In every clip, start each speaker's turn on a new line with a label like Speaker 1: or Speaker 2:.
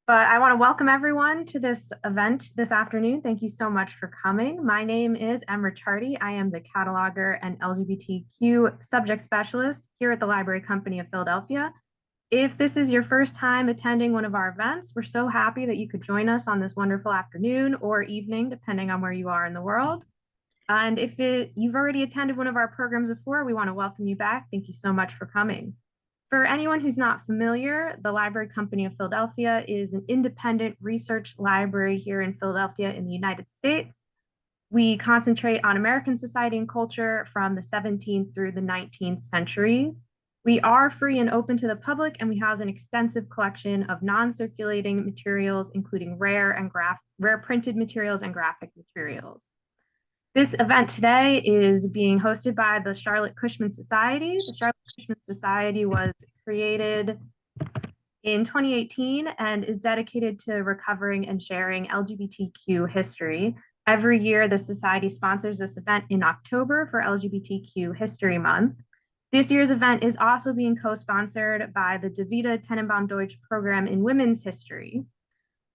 Speaker 1: But I want to welcome everyone to this event this afternoon. Thank you so much for coming. My name is Emma Chardy. I am the cataloger and LGBTQ subject specialist here at the Library Company of Philadelphia. If this is your first time attending one of our events, we're so happy that you could join us on this wonderful afternoon or evening, depending on where you are in the world. And if you've already attended one of our programs before, we want to welcome you back. Thank you so much for coming. For anyone who's not familiar, the Library Company of Philadelphia is an independent research library here in Philadelphia in the United States. We concentrate on American society and culture from the 17th through the 19th centuries. We are free and open to the public, and we house an extensive collection of non-circulating materials, including rare printed materials and graphic materials. This event today is being hosted by the Charlotte Cushman Society. The Charlotte Cushman Society was created in 2018 and is dedicated to recovering and sharing LGBTQ history. Every year, the Society sponsors this event in October for LGBTQ History Month. This year's event is also being co-sponsored by the DeVita Tenenbaum Deutsch Program in Women's History.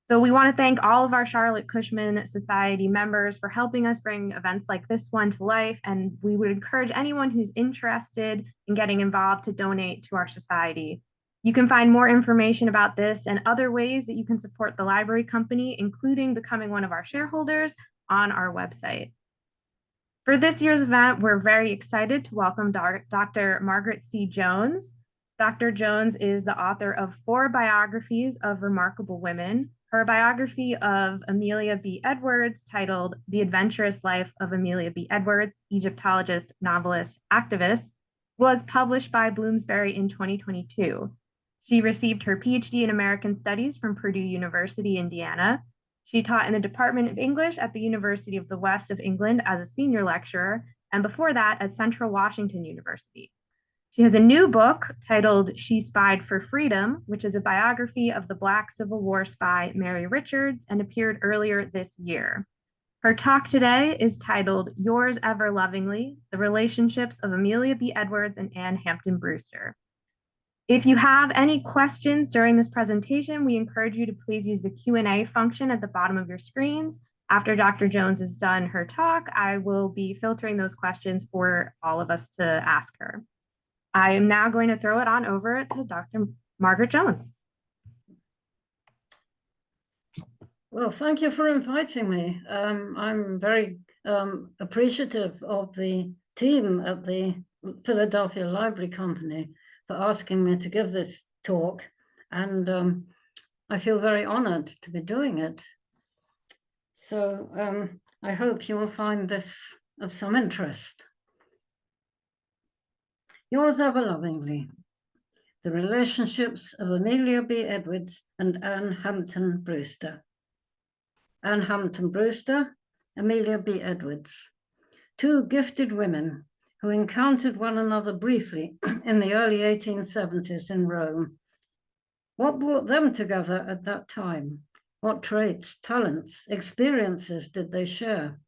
Speaker 1: So we want to thank all of our Charlotte Cushman Society members for helping us bring events like this one to life. And we would encourage anyone who's interested in getting involved to donate to our society. You can find more information about this and other ways that you can support the library company, including becoming one of our shareholders, on our website. For this year's event, we're very excited to welcome Dr. Margaret C. Jones. Dr. Jones is the author of 4 biographies of remarkable women. Her biography of Amelia B. Edwards, titled The Adventurous Life of Amelia B. Edwards, Egyptologist, Novelist, Activist, was published by Bloomsbury in 2022. She received her PhD in American Studies from Purdue University, Indiana. She taught in the Department of English at the University of the West of England as a senior lecturer, and before that at Central Washington University. She has a new book titled She Spied for Freedom, which is a biography of the Black Civil War spy Mary Richards and appeared earlier this year. Her talk today is titled Yours Everlovingly, The Relationships of Amelia B. Edwards and Anne Hampton Brewster. If you have any questions during this presentation, we encourage you to please use the Q&A function at the bottom of your screens. After Dr. Jones has done her talk, I will be filtering those questions for all of us to ask her. I am now going to throw it on over to Dr. Margaret Jones.
Speaker 2: Well, thank you for inviting me. I'm very appreciative of the team at the Philadelphia Library Company for asking me to give this talk, and I feel very honored to be doing it. So I hope you will find this of some interest. Yours Everlovingly, The Relationships of Amelia B. Edwards and Anne Hampton Brewster. Anne Hampton Brewster, Amelia B. Edwards, 2 gifted women who encountered one another briefly in the early 1870s in Rome. What brought them together at that time? What traits, talents, experiences did they share?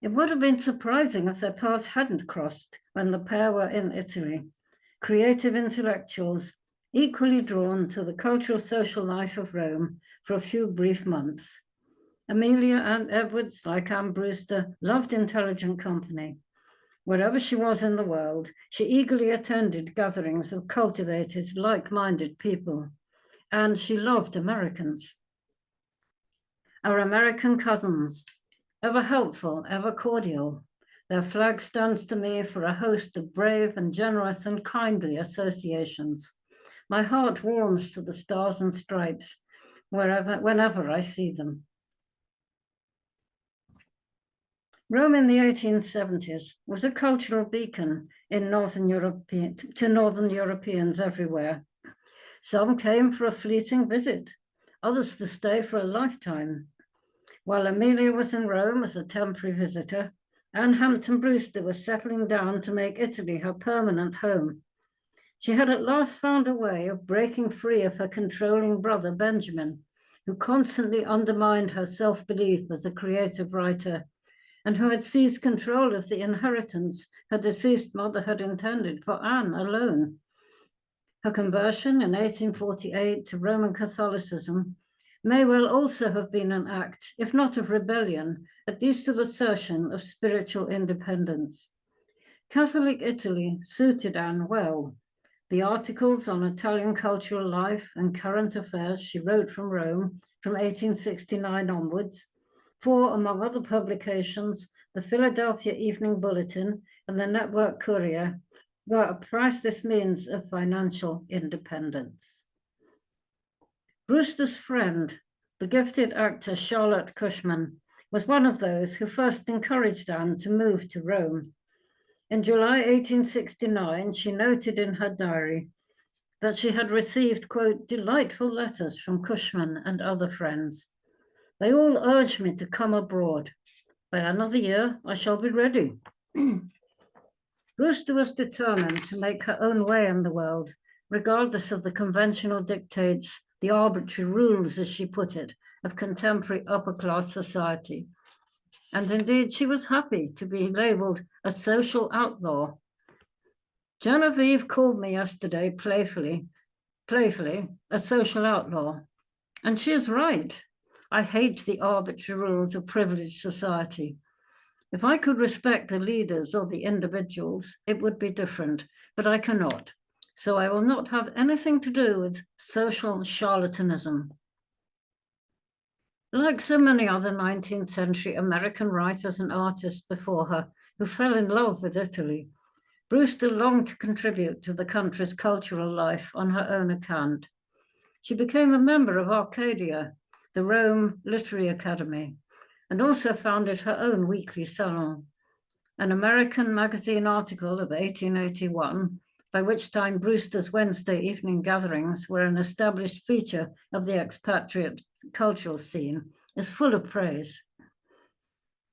Speaker 2: It would have been surprising if their paths hadn't crossed when the pair were in Italy, creative intellectuals equally drawn to the cultural social life of Rome for a few brief months. Amelia Ann Edwards, like Anne Brewster, loved intelligent company. Wherever she was in the world, she eagerly attended gatherings of cultivated, like-minded people, and she loved Americans. Our American cousins, ever helpful, ever cordial. Their flag stands to me for a host of brave and generous and kindly associations. My heart warms to the stars and stripes whenever I see them. Rome in the 1870s was a cultural beacon to Northern Europeans everywhere. Some came for a fleeting visit, others to stay for a lifetime. While Amelia was in Rome as a temporary visitor, Anne Hampton Brewster was settling down to make Italy her permanent home. She had at last found a way of breaking free of her controlling brother, Benjamin, who constantly undermined her self-belief as a creative writer, and who had seized control of the inheritance her deceased mother had intended for Anne alone. Her conversion in 1848 to Roman Catholicism may well also have been an act, if not of rebellion, at least of assertion of spiritual independence. Catholic Italy suited Anne well. The articles on Italian cultural life and current affairs she wrote from Rome from 1869 onwards, for, among other publications, the Philadelphia Evening Bulletin and the Network Courier, were a priceless means of financial independence. Brewster's friend, the gifted actor Charlotte Cushman, was one of those who first encouraged Anne to move to Rome. In July 1869, she noted in her diary that she had received, quote, delightful letters from Cushman and other friends. They all urge me to come abroad. By another year, I shall be ready. Brewster was determined to make her own way in the world, regardless of the conventional dictates, the arbitrary rules, as she put it, of contemporary upper-class society. And indeed, she was happy to be labeled a social outlaw. Genevieve called me yesterday playfully, a social outlaw. And she is right. I hate the arbitrary rules of privileged society. If I could respect the leaders or the individuals, it would be different, but I cannot. So I will not have anything to do with social charlatanism. Like so many other 19th century American writers and artists before her who fell in love with Italy, Brewster longed to contribute to the country's cultural life on her own account. She became a member of Arcadia, the Rome Literary Academy, and also founded her own weekly salon. An American magazine article of 1881, by which time Brewster's Wednesday evening gatherings were an established feature of the expatriate cultural scene, is full of praise.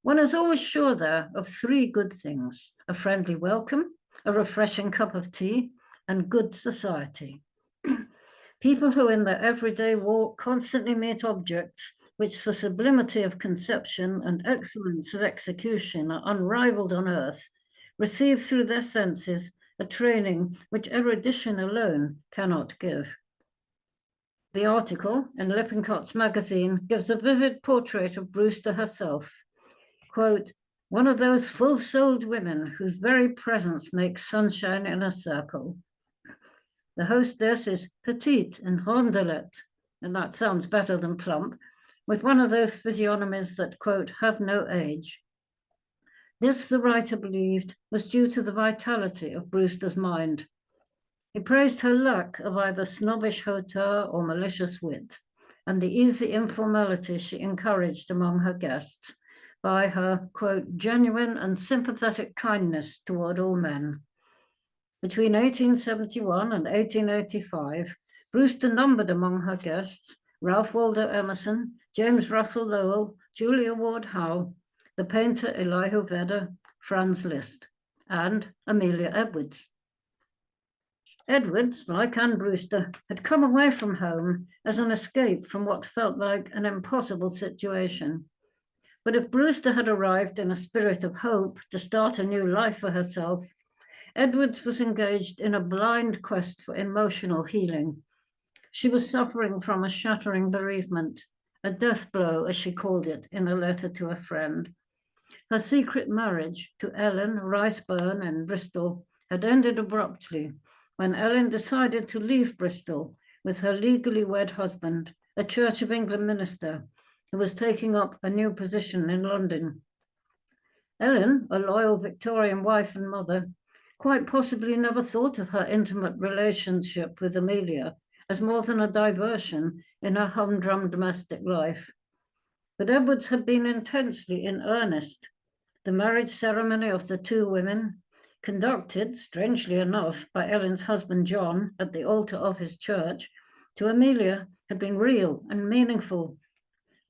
Speaker 2: One is always sure there of three good things: a friendly welcome, a refreshing cup of tea, and good society. People who in their everyday walk constantly meet objects which for sublimity of conception and excellence of execution are unrivaled on earth, receive through their senses a training which erudition alone cannot give. The article in Lippincott's magazine gives a vivid portrait of Brewster herself. Quote, one of those full-souled women whose very presence makes sunshine in a circle. The hostess is petite and rondelette, and that sounds better than plump, with one of those physiognomies that, quote, have no age. This, the writer believed, was due to the vitality of Brewster's mind. He praised her lack of either snobbish hauteur or malicious wit, and the easy informality she encouraged among her guests by her, quote, genuine and sympathetic kindness toward all men. Between 1871 and 1885, Brewster numbered among her guests Ralph Waldo Emerson, James Russell Lowell, Julia Ward Howe, the painter Elihu Vedder, Franz Liszt, and Amelia Edwards. Edwards, like Anne Brewster, had come away from home as an escape from what felt like an impossible situation. But if Brewster had arrived in a spirit of hope to start a new life for herself, Edwards was engaged in a blind quest for emotional healing. She was suffering from a shattering bereavement, a death blow, as she called it in a letter to a friend. Her secret marriage to Ellen Riceburn in Bristol had ended abruptly when Ellen decided to leave Bristol with her legally wed husband, a Church of England minister, who was taking up a new position in London. Ellen, a loyal Victorian wife and mother, quite possibly never thought of her intimate relationship with Amelia as more than a diversion in her humdrum domestic life. But Edwards had been intensely in earnest. The marriage ceremony of the two women, conducted, strangely enough, by Ellen's husband John at the altar of his church, to Amelia had been real and meaningful.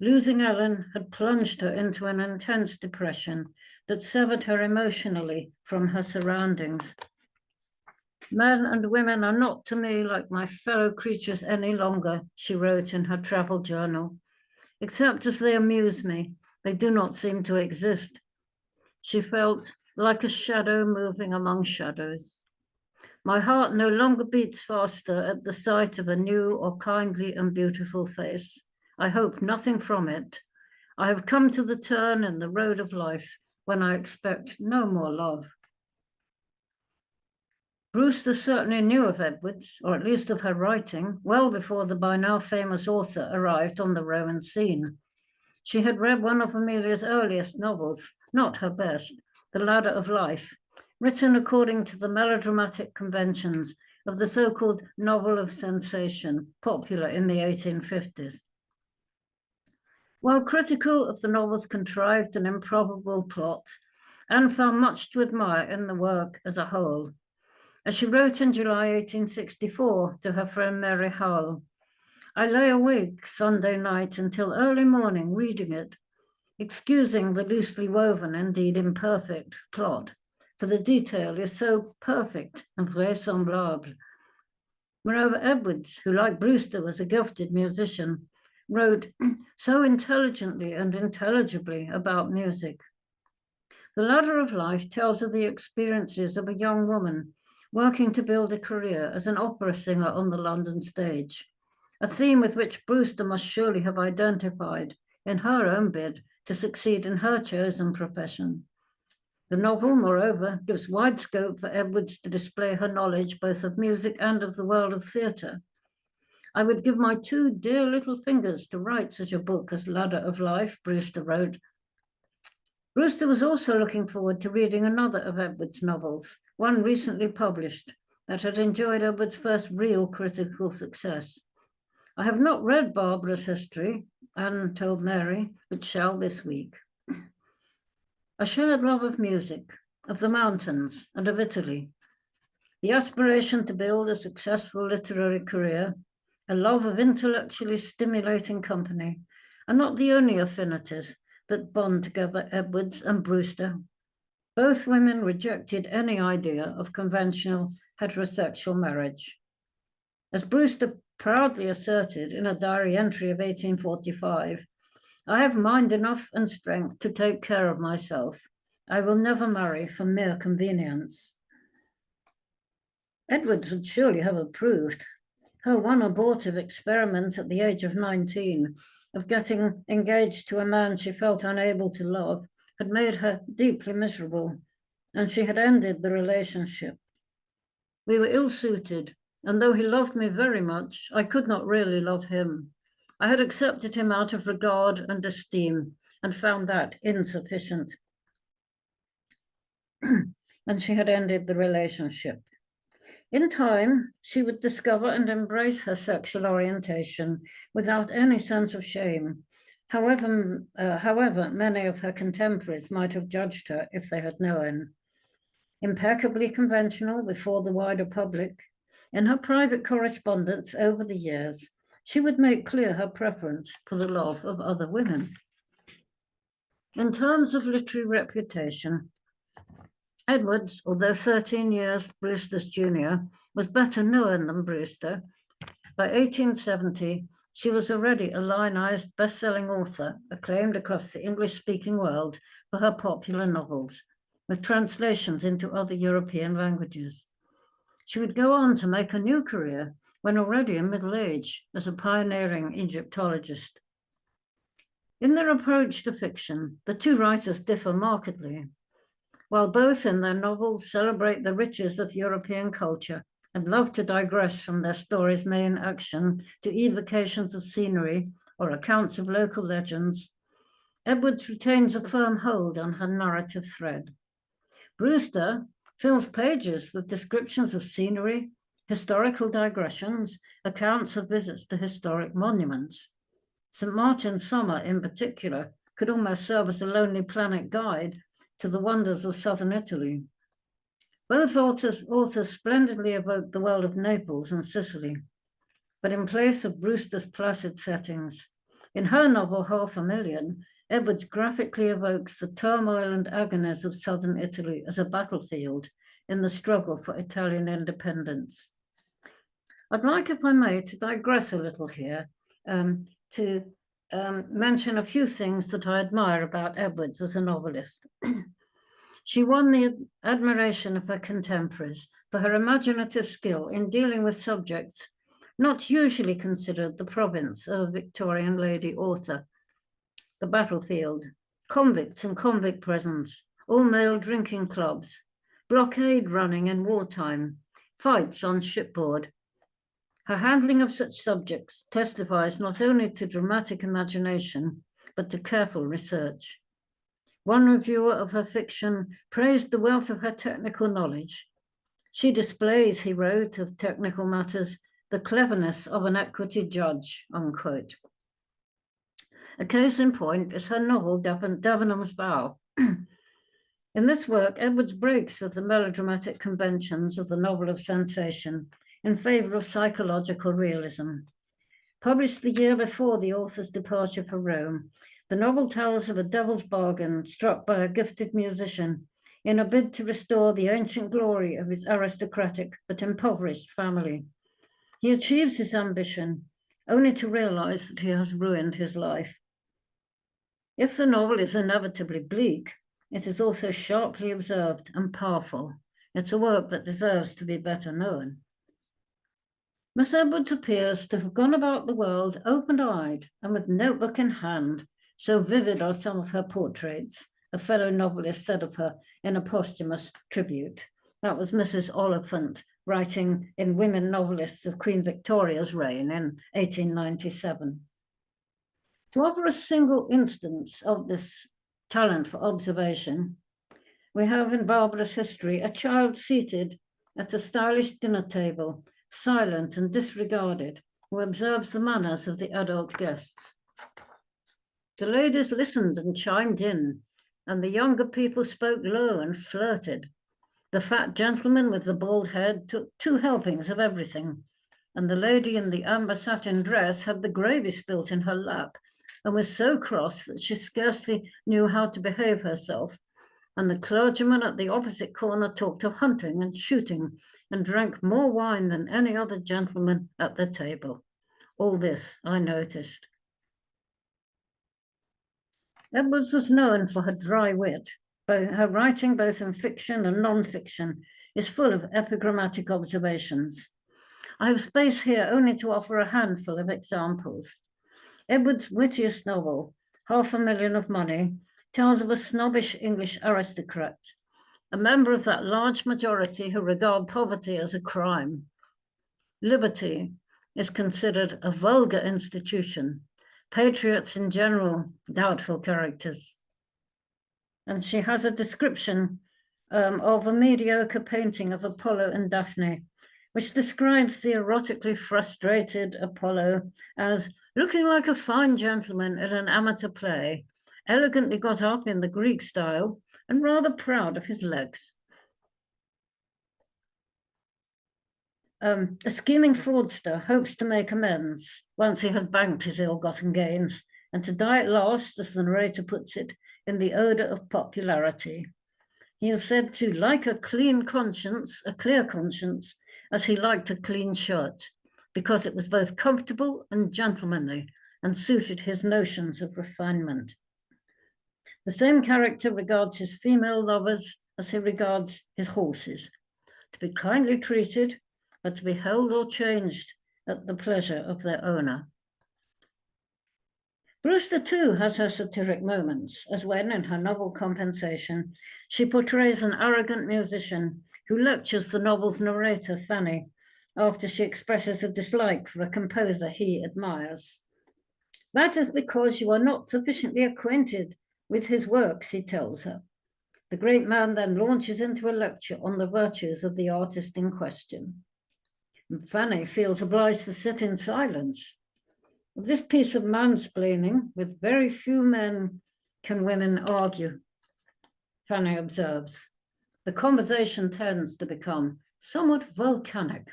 Speaker 2: Losing Ellen had plunged her into an intense depression that severed her emotionally from her surroundings. Men and women are not to me like my fellow creatures any longer, she wrote in her travel journal. Except as they amuse me, they do not seem to exist. She felt like a shadow moving among shadows. My heart no longer beats faster at the sight of a new or kindly and beautiful face. I hope nothing from it. I have come to the turn in the road of life when I expect no more love. Brewster certainly knew of Edwards, or at least of her writing, well before the by now famous author arrived on the Roman scene. She had read one of Amelia's earliest novels, not her best, The Ladder of Life, written according to the melodramatic conventions of the so-called novel of sensation, popular in the 1850s. While critical of the novel's contrived and improbable plot, Anne found much to admire in the work as a whole. As she wrote in July 1864 to her friend Mary Howell, I lay awake Sunday night until early morning reading it, excusing the loosely woven, indeed imperfect, plot, for the detail is so perfect and vraisemblable. Moreover, Edwards, who like Brewster was a gifted musician, wrote so intelligently and intelligibly about music. The Ladder of Life tells of the experiences of a young woman working to build a career as an opera singer on the London stage, a theme with which Brewster must surely have identified in her own bid to succeed in her chosen profession. The novel, moreover, gives wide scope for Edwards to display her knowledge both of music and of the world of theatre. I would give my 2 dear little fingers to write such a book as Ladder of Life, Brewster wrote. Brewster was also looking forward to reading another of Edwards' novels, one recently published, that had enjoyed Edwards' first real critical success. I have not read Barbara's history, Anne told Mary, but shall this week. A shared love of music, of the mountains, and of Italy. The aspiration to build a successful literary career, a love of intellectually stimulating company, are not the only affinities that bond together Edwards and Brewster. Both women rejected any idea of conventional heterosexual marriage. As Brewster proudly asserted in a diary entry of 1845, I have mind enough and strength to take care of myself. I will never marry for mere convenience. Edwards would surely have approved. Her one abortive experiment at the age of 19 of getting engaged to a man she felt unable to love had made her deeply miserable, and she had ended the relationship. We were ill-suited, and though he loved me very much, I could not really love him. I had accepted him out of regard and esteem, and found that insufficient. And she had ended the relationship. In time, she would discover and embrace her sexual orientation without any sense of shame. However, many of her contemporaries might have judged her if they had known. Impeccably conventional before the wider public, in her private correspondence over the years, she would make clear her preference for the love of other women. In terms of literary reputation, Edwards, although 13 years Brewster's junior, was better known than Brewster. By 1870, she was already a lionized best-selling author, acclaimed across the English-speaking world for her popular novels, with translations into other European languages. She would go on to make a new career when already in middle age as a pioneering Egyptologist. In their approach to fiction, the 2 writers differ markedly. While both in their novels celebrate the riches of European culture and love to digress from their story's main action to evocations of scenery or accounts of local legends, Edwards retains a firm hold on her narrative thread. Brewster fills pages with descriptions of scenery, historical digressions, accounts of visits to historic monuments. St. Martin's Summer, in particular, could almost serve as a Lonely Planet guide to the wonders of southern Italy. Both authors splendidly evoke the world of Naples and Sicily, but in place of Brewster's placid settings. In her novel, 500,000, Edwards graphically evokes the turmoil and agonies of southern Italy as a battlefield in the struggle for Italian independence. I'd like, if I may, to digress a little here to mention a few things that I admire about Edwards as a novelist. She won the admiration of her contemporaries for her imaginative skill in dealing with subjects not usually considered the province of a Victorian lady author. The battlefield, convicts and convict prisons, all-male drinking clubs, blockade running in wartime, fights on shipboard. Her handling of such subjects testifies not only to dramatic imagination, but to careful research. One reviewer of her fiction praised the wealth of her technical knowledge. She displays, he wrote, of technical matters, the cleverness of an equity judge, unquote. A case in point is her novel, Debenham's Vow. In this work, Edwards breaks with the melodramatic conventions of the novel of sensation in favor of psychological realism. Published the year before the author's departure for Rome, the novel tells of a devil's bargain struck by a gifted musician in a bid to restore the ancient glory of his aristocratic but impoverished family. He achieves his ambition, only to realize that he has ruined his life. If the novel is inevitably bleak, it is also sharply observed and powerful. It's a work that deserves to be better known. Miss Edwards appears to have gone about the world open-eyed and with notebook in hand, so vivid are some of her portraits, a fellow novelist said of her in a posthumous tribute. That was Mrs. Oliphant, writing in Women Novelists of Queen Victoria's reign in 1897. To offer a single instance of this talent for observation, we have in Barbara's history a child seated at a stylish dinner table, silent and disregarded, who observes the manners of the adult guests. The ladies listened and chimed in, and the younger people spoke low and flirted. The fat gentleman with the bald head took 2 helpings of everything, and the lady in the amber satin dress had the gravy spilt in her lap and was so cross that she scarcely knew how to behave herself. And the clergyman at the opposite corner talked of hunting and shooting and drank more wine than any other gentleman at the table. All this I noticed. Edwards was known for her dry wit. Her writing, both in fiction and non-fiction, is full of epigrammatic observations. I have space here only to offer a handful of examples. Edwards' wittiest novel, $500,000 of Money, tells of a snobbish English aristocrat, a member of that large majority who regard poverty as a crime. Liberty is considered a vulgar institution. Patriots in general, doubtful characters. And she has a description of a mediocre painting of Apollo and Daphne, which describes the erotically frustrated Apollo as looking like a fine gentleman at an amateur play, elegantly got up in the Greek style and rather proud of his legs. A scheming fraudster hopes to make amends once he has banked his ill-gotten gains and to die at last, as the narrator puts it, in the odor of popularity. He is said to like a clean conscience, a clear conscience, as he liked a clean shirt, because it was both comfortable and gentlemanly and suited his notions of refinement. The same character regards his female lovers as he regards his horses, to be kindly treated, but to be held or changed at the pleasure of their owner. Brewster too has her satiric moments, as when, in her novel Compensation, she portrays an arrogant musician who lectures the novel's narrator, Fanny, after she expresses a dislike for a composer he admires. That is because you are not sufficiently acquainted with his works, he tells her. The great man then launches into a lecture on the virtues of the artist in question. And Fanny feels obliged to sit in silence. Of this piece of mansplaining, with very few men can women argue, Fanny observes. The conversation tends to become somewhat volcanic.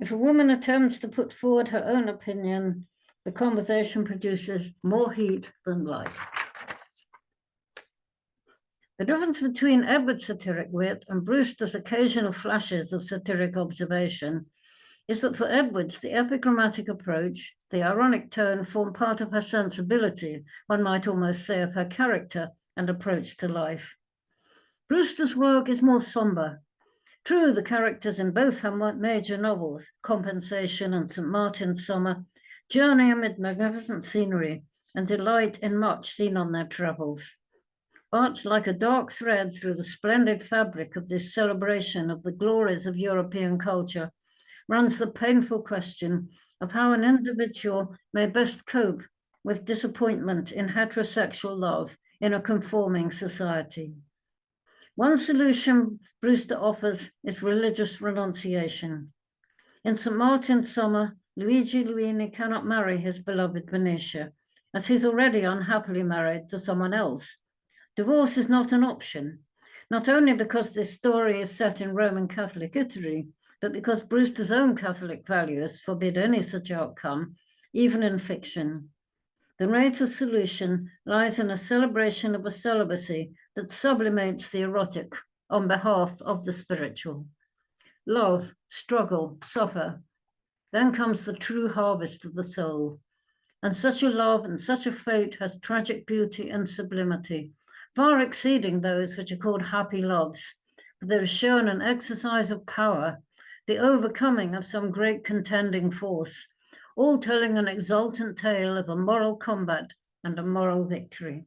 Speaker 2: If a woman attempts to put forward her own opinion, the conversation produces more heat than light. The difference between Edwards' satiric wit and Brewster's occasional flashes of satiric observation is that for Edwards, the epigrammatic approach, the ironic tone, form part of her sensibility, one might almost say of her character and approach to life. Brewster's work is more somber. True, the characters in both her major novels, Compensation and St. Martin's Summer, journey amid magnificent scenery and delight in much seen on their travels. But like a dark thread through the splendid fabric of this celebration of the glories of European culture runs the painful question of how an individual may best cope with disappointment in heterosexual love in a conforming society. One solution Brewster offers is religious renunciation. In St. Martin's Summer, Luigi Luini cannot marry his beloved Venetia, as he's already unhappily married to someone else. Divorce is not an option, not only because this story is set in Roman Catholic Italy, but because Brewster's own Catholic values forbid any such outcome, even in fiction. The narrator's solution lies in a celebration of a celibacy that sublimates the erotic on behalf of the spiritual. Love, struggle, suffer. Then comes the true harvest of the soul. And such a love and such a fate has tragic beauty and sublimity, far exceeding those which are called happy loves. For there is shown an exercise of power, the overcoming of some great contending force, all telling an exultant tale of a moral combat and a moral victory.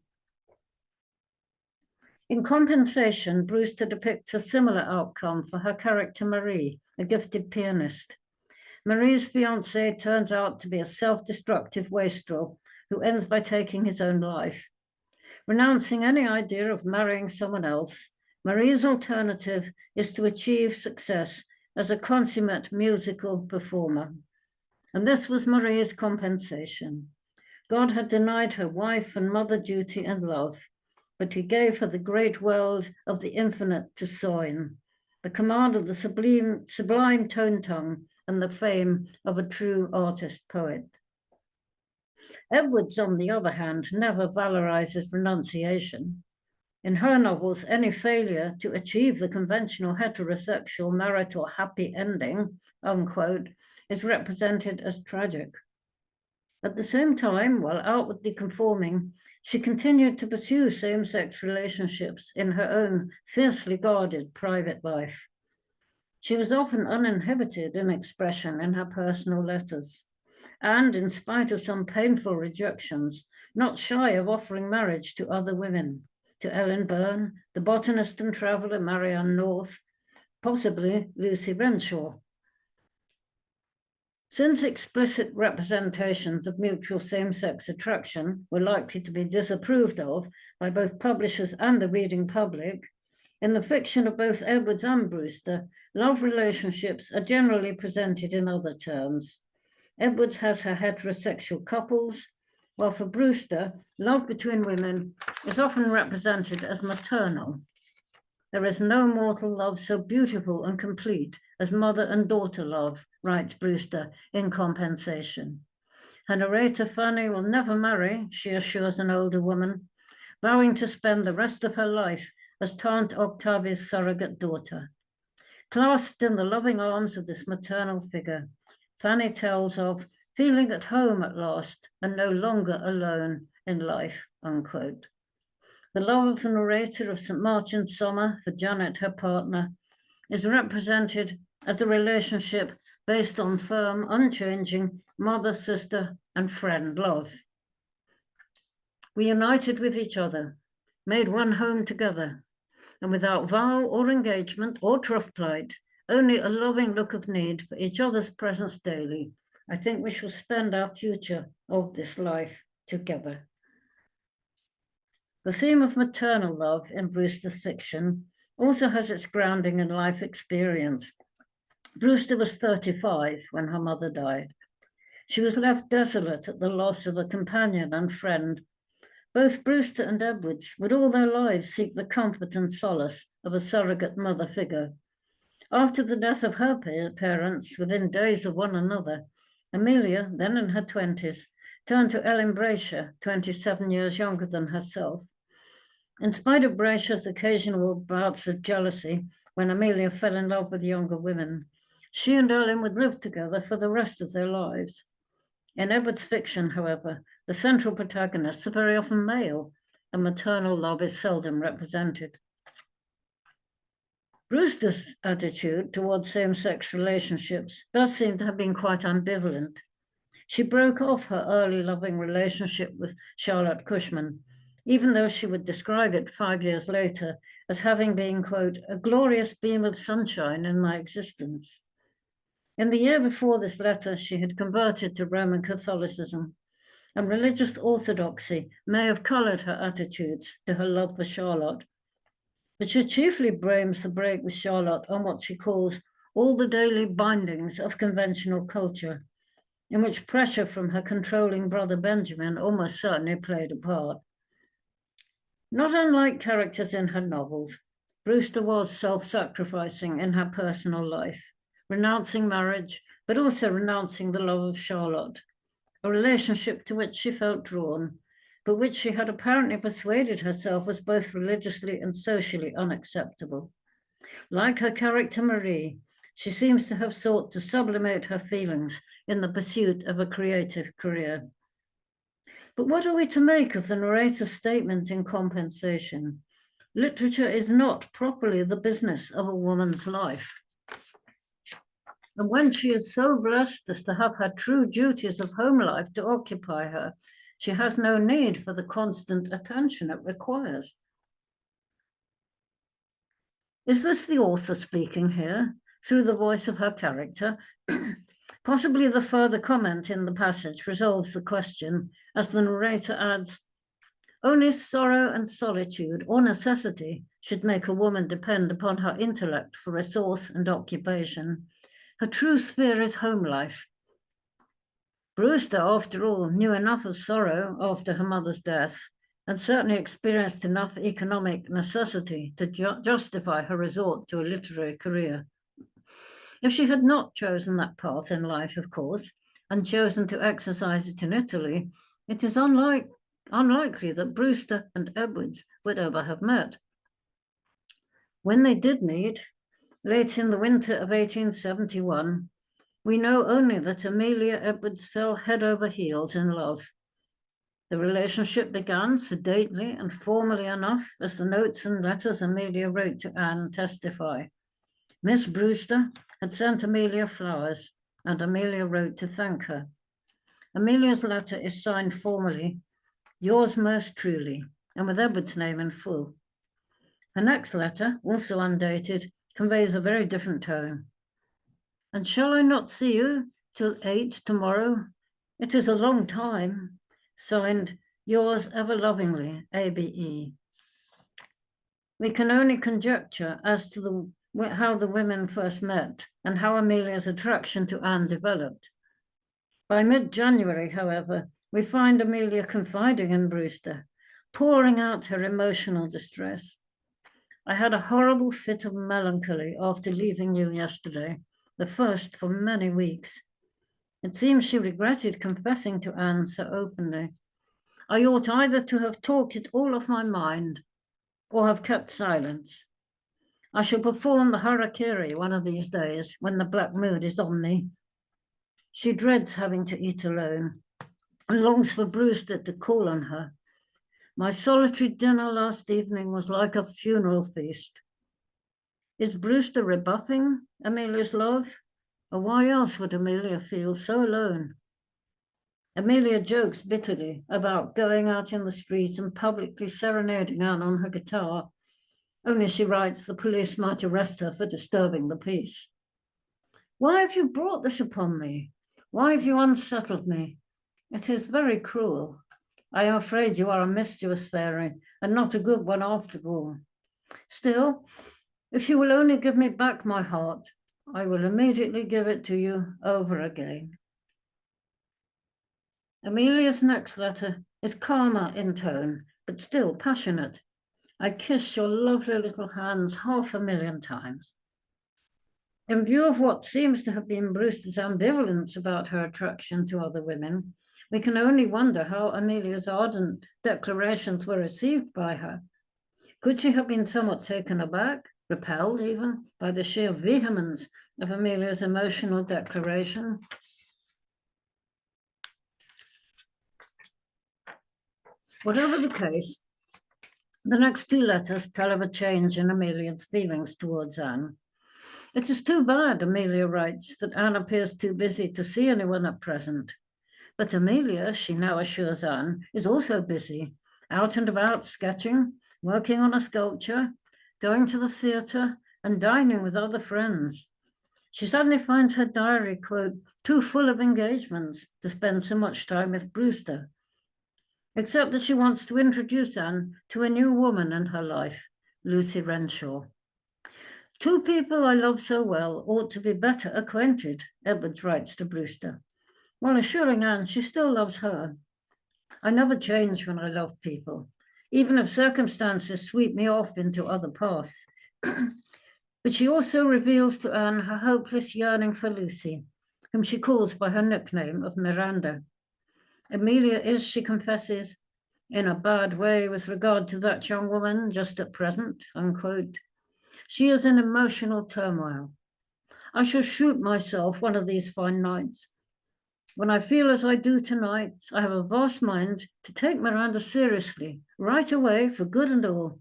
Speaker 2: In Compensation, Brewster depicts a similar outcome for her character Marie, a gifted pianist. Marie's fiancé turns out to be a self-destructive wastrel who ends by taking his own life. Renouncing any idea of marrying someone else, Marie's alternative is to achieve success as a consummate musical performer. And this was Marie's compensation. God had denied her wife and mother duty and love, but he gave her the great world of the infinite to soin, the command of the sublime tone tongue, and the fame of a true artist-poet. Edwards, on the other hand, never valorizes renunciation. In her novels, any failure to achieve the conventional heterosexual marital happy ending, unquote, is represented as tragic. At the same time, while outwardly conforming, she continued to pursue same-sex relationships in her own fiercely guarded private life. She was often uninhibited in expression in her personal letters, and in spite of some painful rejections, not shy of offering marriage to other women, to Ellen Byrne, the botanist and traveler Marianne North, possibly Lucy Renshaw. Since explicit representations of mutual same-sex attraction were likely to be disapproved of by both publishers and the reading public, in the fiction of both Edwards and Brewster, love relationships are generally presented in other terms. Edwards has her heterosexual couples, while for Brewster, love between women is often represented as maternal. There is no mortal love so beautiful and complete as mother and daughter love, writes Brewster in Compensation. Her narrator Fanny will never marry, she assures an older woman, vowing to spend the rest of her life as Tante Octavie's surrogate daughter. Clasped in the loving arms of this maternal figure, Fanny tells of feeling at home at last and no longer alone in life, unquote. The love of the narrator of St. Martin's Summer for Janet, her partner, is represented as a relationship based on firm, unchanging mother, sister, and friend love. We united with each other, made one home together, and without vow or engagement or troth plight, only a loving look of need for each other's presence daily, I think we shall spend our future of this life together. The theme of maternal love in Brewster's fiction also has its grounding in life experience. Brewster was 35 when her mother died. She was left desolate at the loss of a companion and friend. Both Brewster and Edwards would all their lives seek the comfort and solace of a surrogate mother figure. After the death of her parents, within days of one another, Amelia, then in her 20s, turned to Ellen Brasher, 27 years younger than herself. In spite of Brasher's occasional bouts of jealousy when Amelia fell in love with younger women, she and Ellen would live together for the rest of their lives. In Edwards' fiction, however, the central protagonists are very often male, and maternal love is seldom represented. Brewster's attitude towards same-sex relationships does seem to have been quite ambivalent. She broke off her early loving relationship with Charlotte Cushman, even though she would describe it 5 years later as having been, quote, a glorious beam of sunshine in my existence. In the year before this letter, she had converted to Roman Catholicism, and religious orthodoxy may have colored her attitudes to her love for Charlotte. But she chiefly blames the break with Charlotte on what she calls all the daily bindings of conventional culture, in which pressure from her controlling brother Benjamin almost certainly played a part. Not unlike characters in her novels, Brewster was self-sacrificing in her personal life, renouncing marriage, but also renouncing the love of Charlotte, a relationship to which she felt drawn, but which she had apparently persuaded herself was both religiously and socially unacceptable. Like her character Marie, she seems to have sought to sublimate her feelings in the pursuit of a creative career. But what are we to make of the narrator's statement in compensation? Literature is not properly the business of a woman's life. And when she is so blessed as to have her true duties of home life to occupy her, she has no need for the constant attention it requires. Is this the author speaking here, through the voice of her character? Possibly the further comment in the passage resolves the question, as the narrator adds, only sorrow and solitude or necessity should make a woman depend upon her intellect for resource and occupation. Her true sphere is home life. Brewster, after all, knew enough of sorrow after her mother's death, and certainly experienced enough economic necessity to justify her resort to a literary career. If she had not chosen that path in life, of course, and chosen to exercise it in Italy, it is unlikely that Brewster and Edwards would ever have met. When they did meet, late in the winter of 1871, we know only that Amelia Edwards fell head over heels in love. The relationship began sedately and formally enough, as the notes and letters Amelia wrote to Anne testify. Miss Brewster had sent Amelia flowers, and Amelia wrote to thank her. Amelia's letter is signed formally, yours most truly, and with Edward's name in full. Her next letter, also undated, conveys a very different tone. And shall I not see you till 8 tomorrow? It is a long time. Signed, Yours Everlovingly, ABE. We can only conjecture as to how the women first met and how Amelia's attraction to Anne developed. By mid-January, however, we find Amelia confiding in Brewster, pouring out her emotional distress. I had a horrible fit of melancholy after leaving you yesterday, the first for many weeks. It seems she regretted confessing to Anne so openly. I ought either to have talked it all off my mind or have kept silence. I shall perform the harakiri one of these days when the black mood is on me. She dreads having to eat alone and longs for Brewster to call on her. My solitary dinner last evening was like a funeral feast. Is Brewster rebuffing Amelia's love? Or why else would Amelia feel so alone? Amelia jokes bitterly about going out in the street and publicly serenading Anne on her guitar, only she writes the police might arrest her for disturbing the peace. Why have you brought this upon me? Why have you unsettled me? It is very cruel. I am afraid you are a mischievous fairy and not a good one after all. Still, if you will only give me back my heart, I will immediately give it to you over again. Amelia's next letter is calmer in tone, but still passionate. I kiss your lovely little hands 500,000 times. In view of what seems to have been Brewster's ambivalence about her attraction to other women, we can only wonder how Amelia's ardent declarations were received by her. Could she have been somewhat taken aback, repelled even, by the sheer vehemence of Amelia's emotional declaration? Whatever the case, The next two letters tell of a change in Amelia's feelings towards Anne. It is too bad, Amelia writes, that Anne appears too busy to see anyone at present. But Amelia, she now assures Anne, is also busy, out and about sketching, working on a sculpture, going to the theatre, and dining with other friends. She suddenly finds her diary, quote, too full of engagements to spend so much time with Brewster, except that she wants to introduce Anne to a new woman in her life, Lucy Renshaw. Two people I love so well ought to be better acquainted, Edwards writes to Brewster, while assuring Anne she still loves her. I never change when I love people, even if circumstances sweep me off into other paths. But she also reveals to Anne her hopeless yearning for Lucy, whom she calls by her nickname of Miranda. Amelia is, she confesses, in a bad way with regard to that young woman just at present, unquote. She is in emotional turmoil. I shall shoot myself one of these fine nights. When I feel as I do tonight, I have a vast mind to take Miranda seriously, right away, for good and all,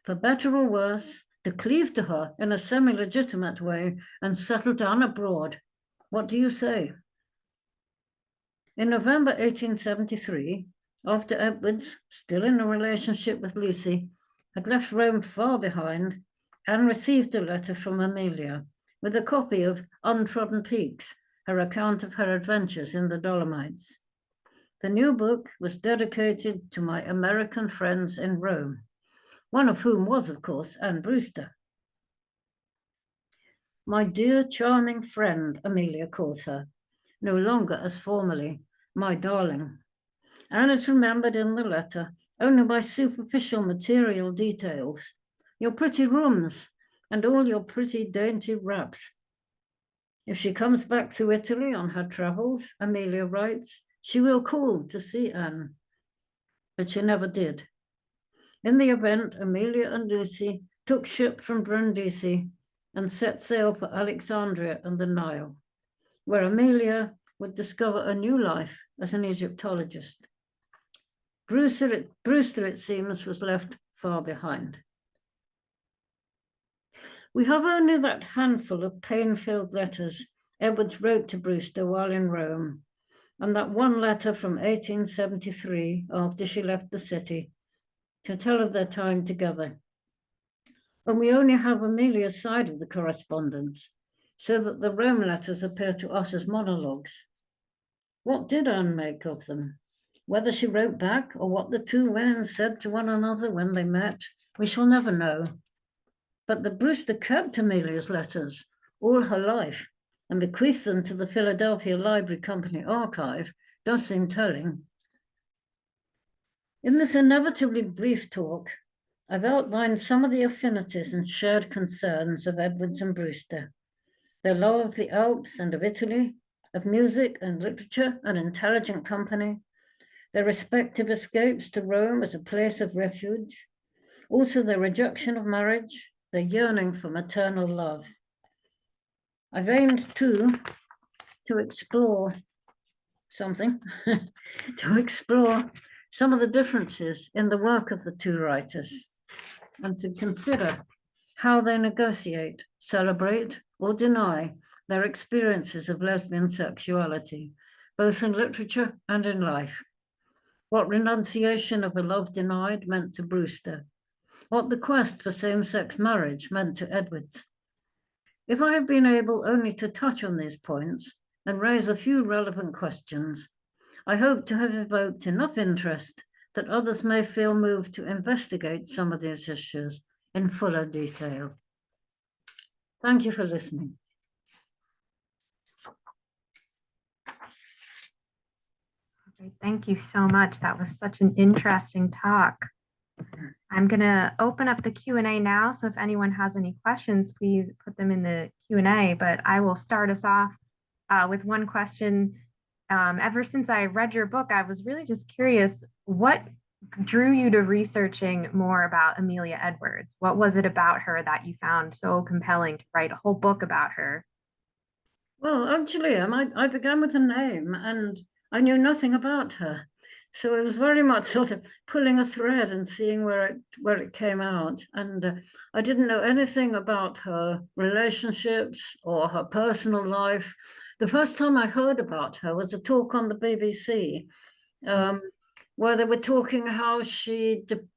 Speaker 2: for better or worse, to cleave to her in a semi-legitimate way and settle down abroad. What do you say? In November 1873, after Edwards, still in a relationship with Lucy, had left Rome far behind, Anne received a letter from Amelia with a copy of Untrodden Peaks, her account of her adventures in the Dolomites. The new book was dedicated to my American friends in Rome, one of whom was, of course, Anne Brewster. My dear, charming friend, Amelia calls her, no longer as formerly, my darling. Anne is remembered in the letter only by superficial material details, your pretty rooms and all your pretty dainty wraps. If she comes back to Italy on her travels, Amelia writes, she will call to see Anne. But she never did. In the event, Amelia and Lucy took ship from Brindisi and set sail for Alexandria and the Nile, where Amelia would discover a new life as an Egyptologist. Brewster, it seems, was left far behind. We have only that handful of pain-filled letters Edwards wrote to Brewster while in Rome, and that one letter from 1873 after she left the city to tell of their time together. And we only have Amelia's side of the correspondence, so that the Rome letters appear to us as monologues. What did Anne make of them? Whether she wrote back or what the two women said to one another when they met, we shall never know. But the Brewster kept Amelia's letters all her life and bequeathed them to the Philadelphia Library Company archive does seem telling. In this inevitably brief talk, I've outlined some of the affinities and shared concerns of Edwards and Brewster, their love of the Alps and of Italy, of music and literature and intelligent company, their respective escapes to Rome as a place of refuge, also their rejection of marriage, their yearning for maternal love. I've aimed to explore something, to explore some of the differences in the work of the two writers and to consider how they negotiate, celebrate, or deny their experiences of lesbian sexuality, both in literature and in life. What renunciation of a love denied meant to Brewster, what the quest for same-sex marriage meant to Edwards. If I have been able only to touch on these points and raise a few relevant questions, I hope to have evoked enough interest that others may feel moved to investigate some of these issues in fuller detail. Thank you for listening.
Speaker 1: Okay, thank you so much. That was such an interesting talk. I'm going to open up the Q&A now. So if anyone has any questions, please put them in the Q&A. But I will start us off with one question. Ever since I read your book, I was really just curious, what drew you to researching more about Amelia Edwards? What was it about her that you found so compelling to write a whole book about her?
Speaker 2: Well, actually, I began with a name and I knew nothing about her. So it was very much sort of pulling a thread and seeing where it came out. And I didn't know anything about her relationships or her personal life. The first time I heard about her was a talk on the BBC, where they were talking how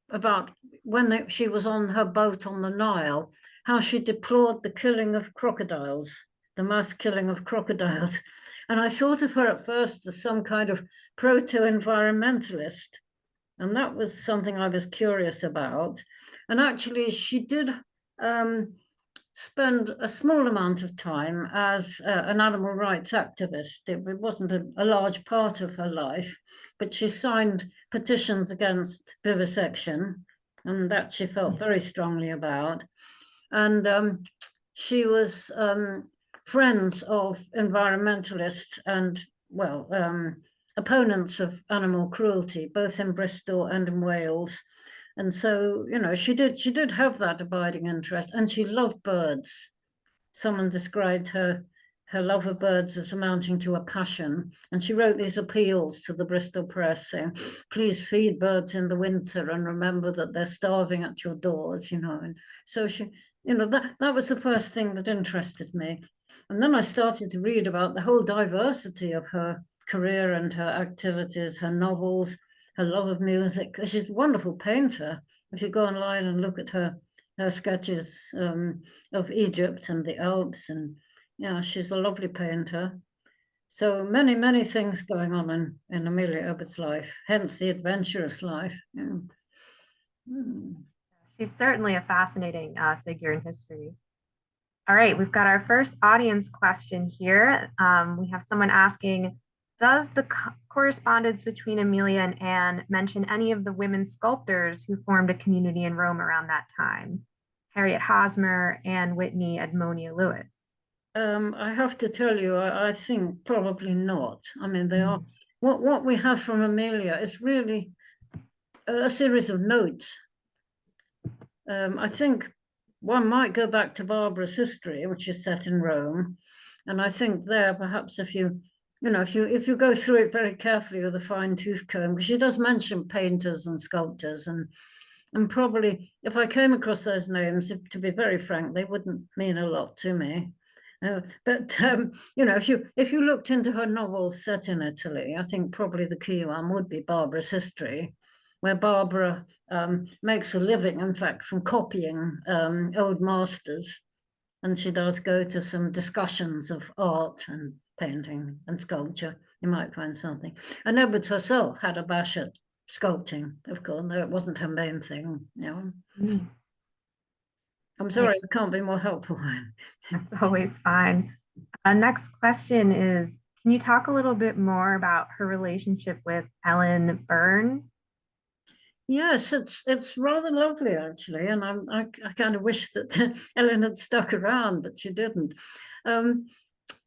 Speaker 2: about when she was on her boat on the Nile, how she deplored the killing of crocodiles, the mass killing of crocodiles. And I thought of her at first as some kind of proto-environmentalist. And that was something I was curious about. And actually, she did spend a small amount of time as an animal rights activist. It wasn't a large part of her life, but she signed petitions against vivisection, and that she felt very strongly about. And she was friends of environmentalists and, well, opponents of animal cruelty, both in Bristol and in Wales. And so, you know, she did have that abiding interest, and she loved birds. Someone described her love of birds as amounting to a passion. And she wrote these appeals to the Bristol press saying, please feed birds in the winter and remember that they're starving at your doors, you know. And so she, you know, that was the first thing that interested me. And then I started to read about the whole diversity of her career and her activities, her novels, her love of music. She's a wonderful painter. If you go online and look at her sketches of Egypt and the Alps, and yeah, she's a lovely painter. So many, many things going on in Amelia Edwards' life, hence the adventurous life. Yeah.
Speaker 1: She's certainly a fascinating figure in history. All right, we've got our first audience question here. We have someone asking, does the correspondence between Amelia and Anne mention any of the women sculptors who formed a community in Rome around that time? Harriet Hosmer, Anne Whitney, Edmonia Lewis.
Speaker 2: I have to tell you, I think probably not. I mean, they are, what we have from Amelia is really a series of notes. I think one might go back to Barbara's history, which is set in Rome. And I think there, perhaps if you go through it very carefully with a fine tooth comb, because she does mention painters and sculptors, and probably if I came across those names, to be very frank, they wouldn't mean a lot to me. But you know, if you looked into her novels set in Italy, I think probably the key one would be Barbara's history, where Barbara makes a living, in fact, from copying old masters. And she does go to some discussions of art and painting and sculpture. You might find something. And Edwards herself had a bash at sculpting, of course, though it wasn't her main thing. You know. I'm sorry, I can't be more helpful.
Speaker 1: That's always fine. Next question is, can you talk a little bit more about her relationship with Ellen Byrne?
Speaker 2: Yes, it's rather lovely, actually. And I kind of wish that Ellen had stuck around, but she didn't.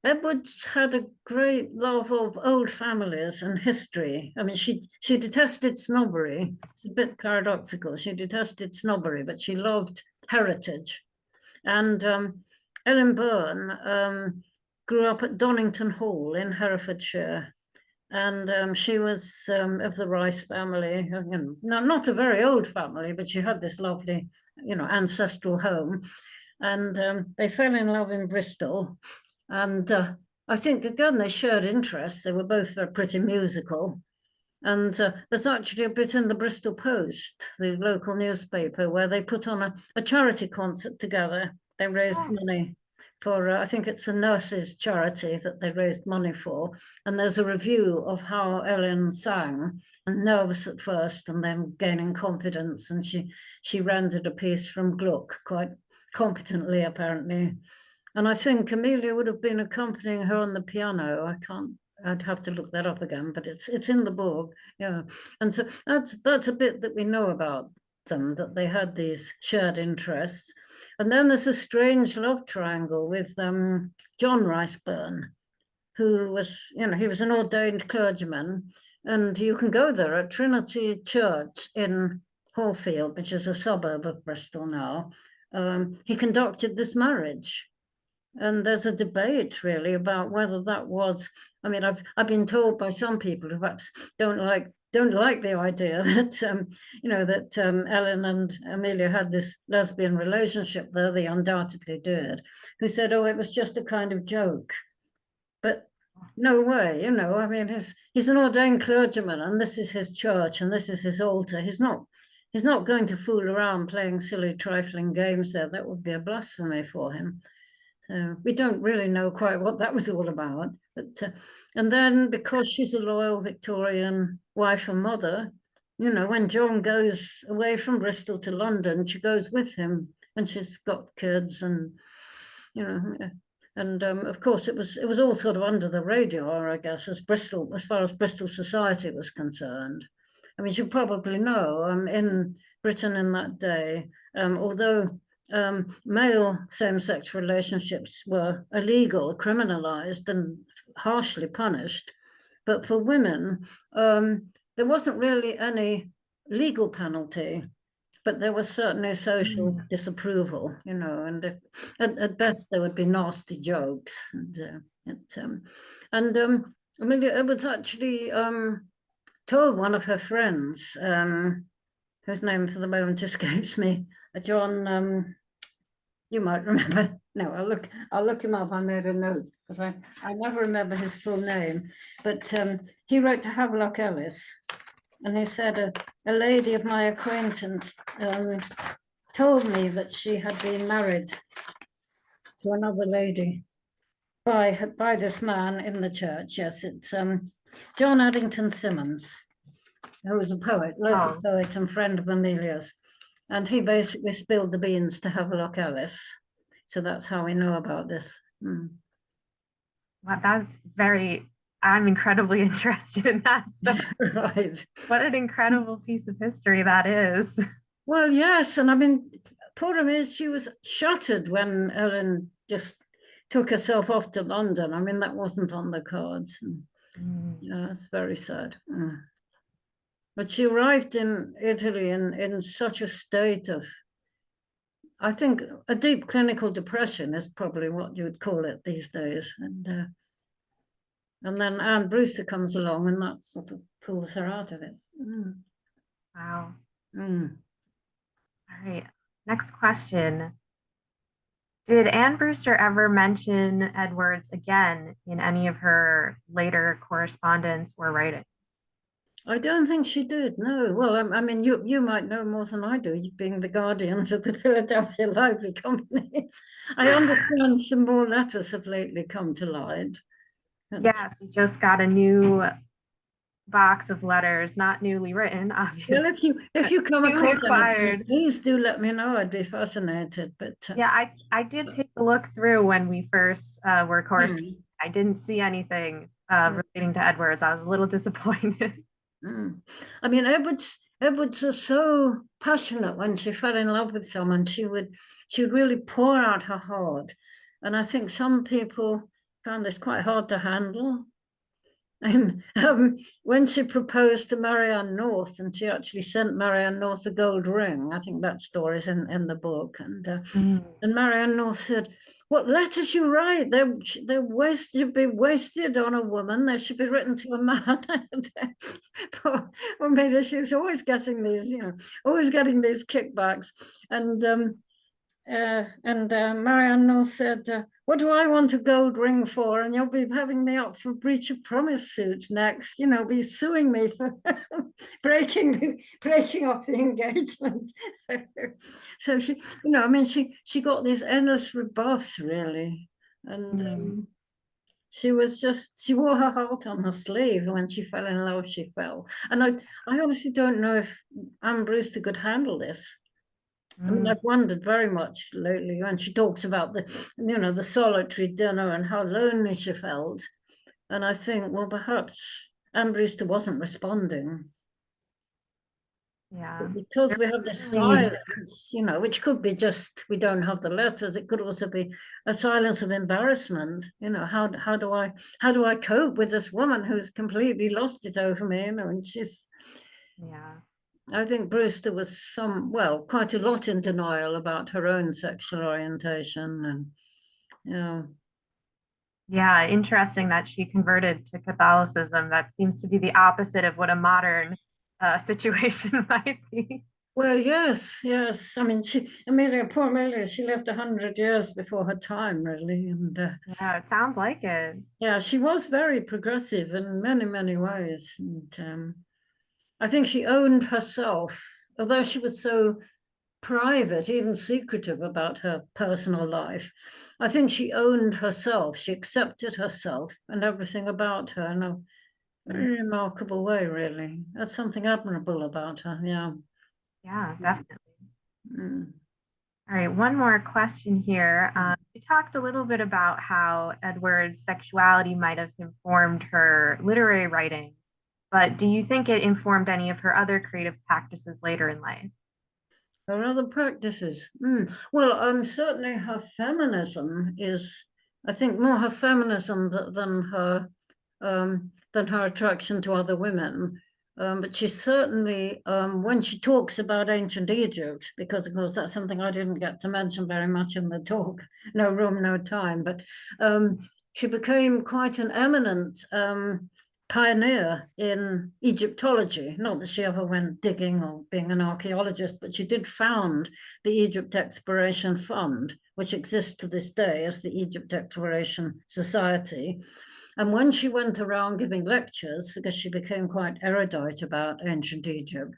Speaker 2: Edwards had a great love of old families and history. I mean, she detested snobbery. It's a bit paradoxical. She detested snobbery, but she loved heritage. And Ellen Byrne grew up at Donington Hall in Herefordshire. And she was of the Rice family, you know, not a very old family, but she had this lovely, you know, ancestral home. And they fell in love in Bristol. And I think, again, they shared interests. They were both pretty musical. And there's actually a bit in the Bristol Post, the local newspaper, where they put on a charity concert together. They raised money for, I think it's a nurses' charity that they raised money for. And there's a review of how Ellen sang, and nervous at first, and then gaining confidence. And she rendered a piece from Gluck quite competently, apparently. And I think Amelia would have been accompanying her on the piano. I'd have to look that up again, but it's in the book. Yeah. And so that's a bit that we know about them, that they had these shared interests. And then there's a strange love triangle with John Rice Byrne, who was, you know, he was an ordained clergyman. And you can go there at Trinity Church in Horfield, which is a suburb of Bristol now. He conducted this marriage. And there's a debate really about whether that was, I mean, I've been told by some people who perhaps don't like don't like the idea that, that Ellen and Amelia had this lesbian relationship, though they undoubtedly did, who said, oh, it was just a kind of joke. But no way, I mean, he's an ordained clergyman, and this is his church, and this is his altar. He's not going to fool around playing silly, trifling games there. That would be a blasphemy for him. So we don't really know quite what that was all about. But and then, because she's a loyal Victorian wife and mother, when John goes away from Bristol to London, she goes with him when she's got kids, and of course it was all sort of under the radar, I guess, as far as Bristol society was concerned. I mean, you probably know, in Britain in that day, although male same-sex relationships were illegal, criminalized, and harshly punished, but for women, there wasn't really any legal penalty, but there was certainly social disapproval, and at best there would be nasty jokes. Amelia Edwards actually told one of her friends, whose name for the moment escapes me, John, you might remember. No, I'll look him up. I made a note because I never remember his full name. But he wrote to Havelock Ellis, and he said a lady of my acquaintance told me that she had been married to another lady by this man in the church. Yes, it's John Addington Symonds, who was a poet, local poet and friend of Amelia's. And he basically spilled the beans to Havelock Ellis. So that's how we know about this.
Speaker 1: Well, I'm incredibly interested in that stuff.
Speaker 2: Right.
Speaker 1: What an incredible piece of history that is.
Speaker 2: Well, yes. And I mean, poor Amelia, she was shattered when Ellen just took herself off to London. I mean, that wasn't on the cards. Yeah, it's very sad. But she arrived in Italy in such a state of, I think, a deep clinical depression is probably what you would call it these days. And then Anne Brewster comes along, and that sort of pulls her out of it.
Speaker 1: Wow. All right. Next question. Did Anne Brewster ever mention Edwards again in any of her later correspondence or writings?
Speaker 2: I don't think she did, no. Well, I mean, you might know more than I do, being the guardians of the Philadelphia Library Company. I understand some more letters have lately come to light.
Speaker 1: Yes, we just got a new box of letters, not newly written, obviously.
Speaker 2: Well, if you come across anything, please do let me know. I'd be fascinated. But
Speaker 1: yeah, I did take a look through when we first were corresponding. I didn't see anything relating to Edwards. I was a little disappointed.
Speaker 2: I mean, Edwards was so passionate when she fell in love with someone. She would really pour out her heart, and I think some people found this quite hard to handle. And when she proposed to Marianne North, and she actually sent Marianne North a gold ring, I think that story's in the book. And Marianne North said, "What letters you write? They're should be wasted on a woman. They should be written to a man." Poor Amelia, she was always getting these, always getting these kickbacks. And Marianne North said, "What do I want a gold ring for? And you'll be having me up for breach of promise suit next. Be suing me for breaking off the engagement." So she, I mean, she got these endless rebuffs, really, and she wore her heart on her sleeve. When she fell in love, she fell. And I honestly don't know if Anne Brewster could handle this. I mean, I've wondered very much lately when she talks about the solitary dinner and how lonely she felt. And I think, well, perhaps Anne Brewster wasn't responding.
Speaker 1: Yeah.
Speaker 2: Because we have this silence, which could be just, we don't have the letters. It could also be a silence of embarrassment. How do I cope with this woman who's completely lost it over me, and she's,
Speaker 1: yeah.
Speaker 2: I think Brewster was quite a lot in denial about her own sexual orientation. And
Speaker 1: yeah, interesting that she converted to Catholicism. That seems to be the opposite of what a modern situation might be.
Speaker 2: Well, yes, yes. I mean, poor Amelia, she lived 100 years before her time, really. And
Speaker 1: Yeah, it sounds like it.
Speaker 2: yeah, she was very progressive in many, many ways. And I think she owned herself, although she was so private, even secretive about her personal life. I think she owned herself. She accepted herself and everything about her in a very remarkable way, really. That's something admirable about her. Yeah.
Speaker 1: Yeah, definitely.
Speaker 2: Mm.
Speaker 1: All right, one more question here. You talked a little bit about how Edward's sexuality might have informed her literary writings, but do you think it informed any of her other creative practices later in life?
Speaker 2: Her other practices. Well, certainly her feminism is, I think, more her feminism than her attraction to other women. But she certainly, when she talks about ancient Egypt, because of course that's something I didn't get to mention very much in the talk, no room, no time, but she became quite an eminent pioneer in Egyptology. Not that she ever went digging or being an archaeologist, but she did found the Egypt Exploration Fund, which exists to this day as the Egypt Exploration Society. And when she went around giving lectures, because she became quite erudite about ancient Egypt,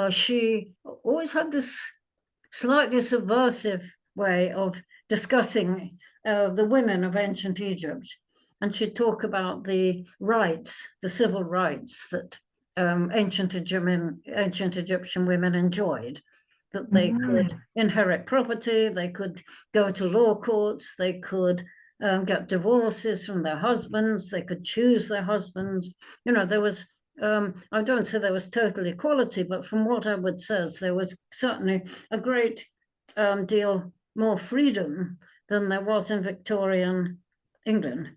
Speaker 2: she always had this slightly subversive way of discussing the women of ancient Egypt. And she'd talk about the rights, the civil rights that ancient Egyptian women enjoyed, that they could inherit property, they could go to law courts, they could get divorces from their husbands, they could choose their husbands. You know, there was, I don't say there was total equality, but from what Edward says, there was certainly a great deal more freedom than there was in Victorian England.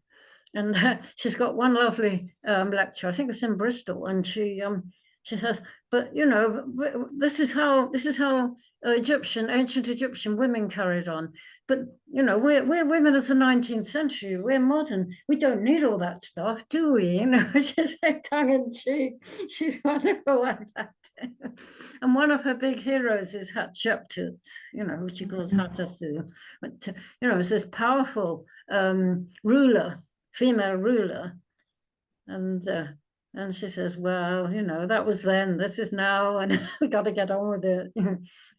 Speaker 2: And she's got one lovely lecture, I think it's in Bristol, and she says, but you know, this is how ancient Egyptian women carried on. But you know, we're women of the 19th century. We're modern. We don't need all that stuff, do we? You know, just tongue in cheek. She's wonderful at that. And one of her big heroes is Hatshepsut, you know, which she calls Hatasu. But you know, it's this powerful ruler, female ruler, and she says, well, you know, that was then, this is now, and we got to get on with it.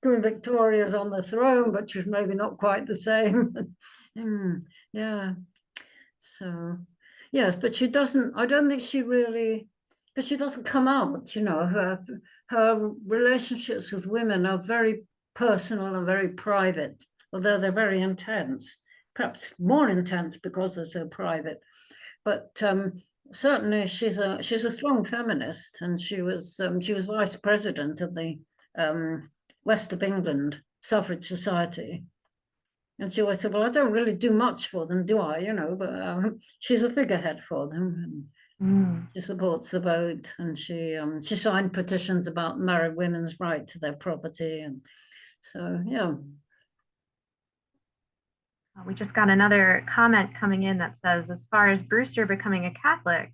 Speaker 2: Queen Victoria's on the throne, but she's maybe not quite the same. Yeah. So, yes, but she doesn't, I don't think she really, because she doesn't come out, you know, her relationships with women are very personal and very private, although they're very intense, perhaps more intense because they're so private. But certainly she's a strong feminist, and she was vice president of the West of England Suffrage Society. And she always said, well, I don't really do much for them, do I? You know, but she's a figurehead for them. And she supports the vote, and she signed petitions about married women's right to their property. And so, yeah.
Speaker 1: We just got another comment coming in that says, as far as Brewster becoming a Catholic,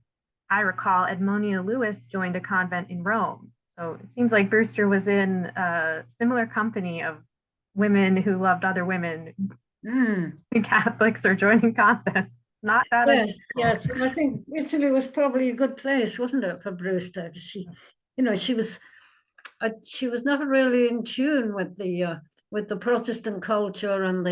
Speaker 1: I recall Edmonia Lewis joined a convent in Rome. So it seems like Brewster was in a similar company of women who loved other women, Catholics, or joining convents. Not that
Speaker 2: yes. I think Italy was probably a good place, wasn't it, for Brewster? She, you know, she was never really in tune with the Protestant culture and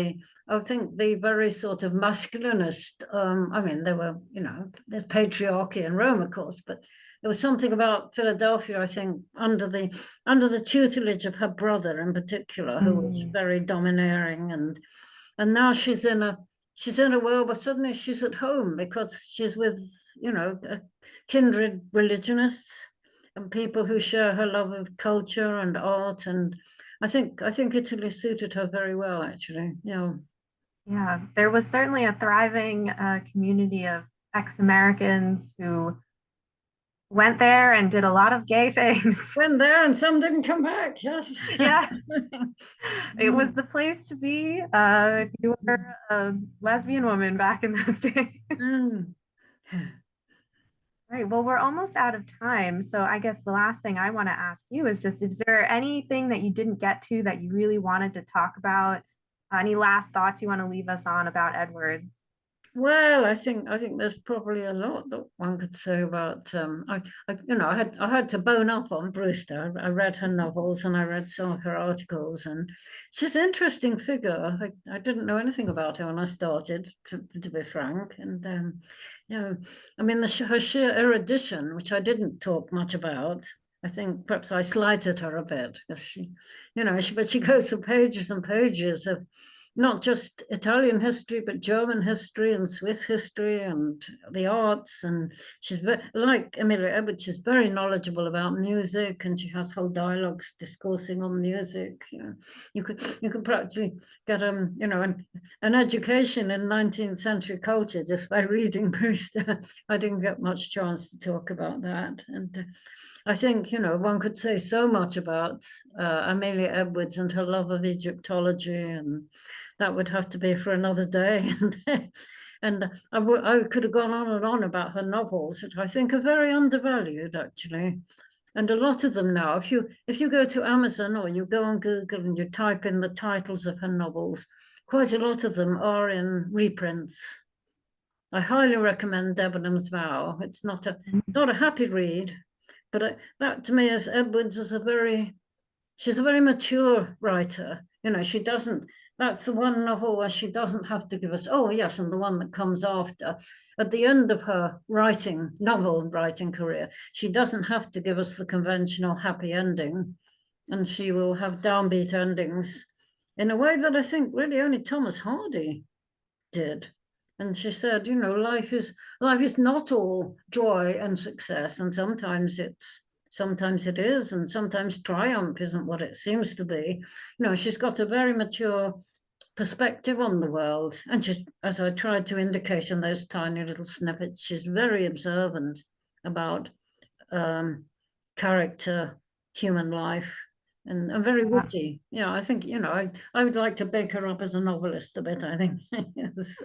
Speaker 2: I think the very sort of masculinist. I mean, there were, you know, there's patriarchy in Rome, of course, but there was something about Philadelphia, I think, under the tutelage of her brother in particular, who was very domineering, and now she's in a world, but suddenly she's at home because she's with, you know, kindred religionists and people who share her love of culture and art. And I think Italy suited her very well, actually. Yeah.
Speaker 1: Yeah, there was certainly a thriving community of ex-Americans who went there and did a lot of gay things.
Speaker 2: Went there and some didn't come back. Yes.
Speaker 1: Yeah. It was the place to be if you were a lesbian woman back in those days. All right, well, we're almost out of time. So I guess the last thing I want to ask you is just, is there anything that you didn't get to that you really wanted to talk about? Any last thoughts you want to leave us on about Edwards?
Speaker 2: Well, I think there's probably a lot that one could say about I had to bone up on Brewster. I read her novels and I read some of her articles, and she's an interesting figure. I didn't know anything about her when I started, to be frank. And I mean her sheer erudition, which I didn't talk much about. I think perhaps I slighted her a bit because but she goes for pages and pages of not just Italian history, but German history and Swiss history and the arts. And she's like Amelia Edwards, she's very knowledgeable about music, and she has whole dialogues discoursing on music. You could practically get an education in 19th century culture just by reading Brewster. I didn't get much chance to talk about that. And I think, one could say so much about Amelia Edwards and her love of Egyptology, and that would have to be for another day. And I could have gone on and on about her novels, which I think are very undervalued, actually. And a lot of them now, if you go to Amazon or you go on Google and you type in the titles of her novels, quite a lot of them are in reprints. I highly recommend Debenham's Vow. It's not a happy read, but that to me is Edwards is she's a very mature writer. She doesn't, that's the one novel where she doesn't have to give us, oh yes, and the one that comes after. At the end of her novel writing career, she doesn't have to give us the conventional happy ending, and she will have downbeat endings in a way that I think really only Thomas Hardy did. And she said, life is not all joy and success, and sometimes it is, and sometimes triumph isn't what it seems to be. She's got a very mature perspective on the world, and just as I tried to indicate in those tiny little snippets, she's very observant about character, human life, and very witty. I think I would like to bake her up as a novelist a bit. I think. Yes.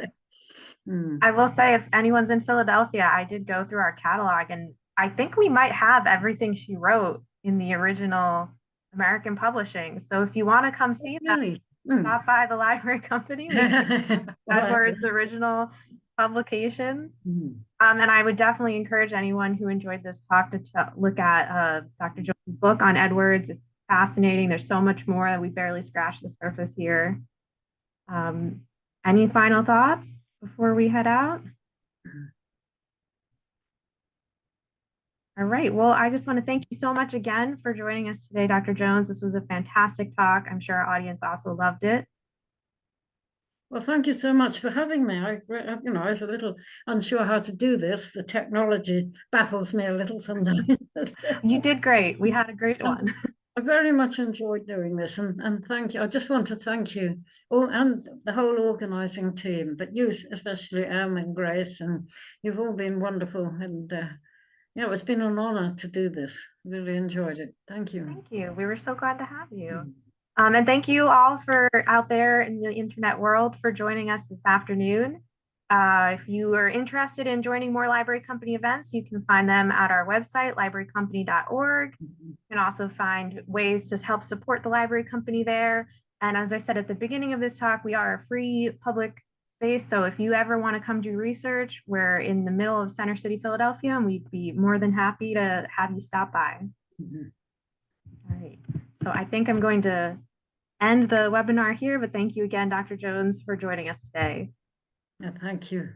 Speaker 1: I will say, if anyone's in Philadelphia, I did go through our catalog, and I think we might have everything she wrote in the original American publishing. So if you want to come see that,
Speaker 2: Really?
Speaker 1: stop by the library company. Edwards' original publications. And I would definitely encourage anyone who enjoyed this talk to look at Dr. Jones' book on Edwards. It's fascinating. There's so much more that we barely scratched the surface here. Any final thoughts before we head out? All right. Well, I just want to thank you so much again for joining us today, Dr. Jones. This was a fantastic talk. I'm sure our audience also loved it.
Speaker 2: Well, thank you so much for having me. I was a little unsure how to do this. The technology baffles me a little sometimes.
Speaker 1: You did great. We had a great one.
Speaker 2: I very much enjoyed doing this, and thank you. I just want to thank you all and the whole organizing team, but you especially, Em and Grace, and you've all been wonderful. And it's been an honor to do this. Really enjoyed it. Thank you.
Speaker 1: Thank you. We were so glad to have you. And thank you all for out there in the internet world for joining us this afternoon. If you are interested in joining more Library Company events, you can find them at our website, librarycompany.org. You can also find ways to help support the Library Company there. And as I said at the beginning of this talk, we are a free public space. So if you ever want to come do research, we're in the middle of Center City, Philadelphia, and we'd be more than happy to have you stop by. All right. So I think I'm going to end the webinar here, but thank you again, Dr. Jones, for joining us today.
Speaker 2: Thank you.